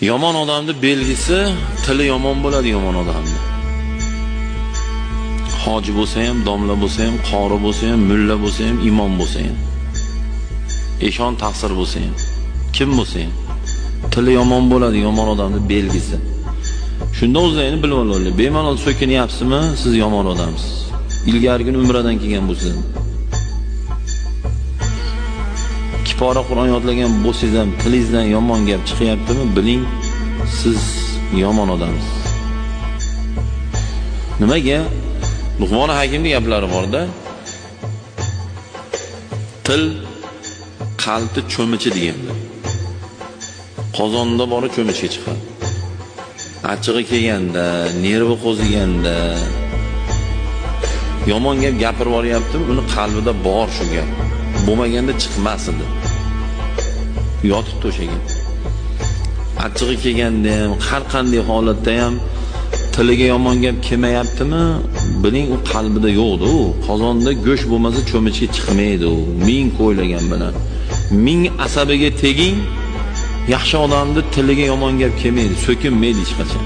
Yomon odamning belgisi tili yomon bo'ladi yomon odamning. Hoji bo'lsa ham, domla bo'lsa ham, qori bo'lsa ham, mulla bo'lsa ham, imom bo'lsa ham, eshon taqsir bo'lsa ham, kim bo'lsa ham tili yomon bo'ladi yomon odamning belgisi. Shunda o'zlaringizni bilib olinglar. Bemalol so'kinyapsizmi, siz yomon odamsiz. Ilgarigi umradan kelgan bo'lsiz. Kipora Qur'on yodlagan bo'lsangiz ham tilingizdan yomon gap chiqyaptimi, biling siz yomon odamsiz. Nimaga? Luqmon Hakimning gaplari bor-da. Til qalbni cho'michi deganlar. Qozonda bori cho'michga chiqadi. Achchig'i kelganda, nervi qo'ziganda, yomon gap gapirib yuboryaptimi, uni qalbida bor shu gap. Bo'lmaganda chiqmas edi. Yotib to'shagan. Achchig'i kelganda ham, har qanday holatda ham tiliga yomon gap kelmayaptimi, biling u qalbida yo'qdi u. Qozonda go'sht bo'lmasa cho'michga chiqmaydi u. Ming qo'ylagan bilan. Ming asabiga teging, yaxshi odamning tiliga yomon gap kelmaydi, so'kinmaydi hech qachon.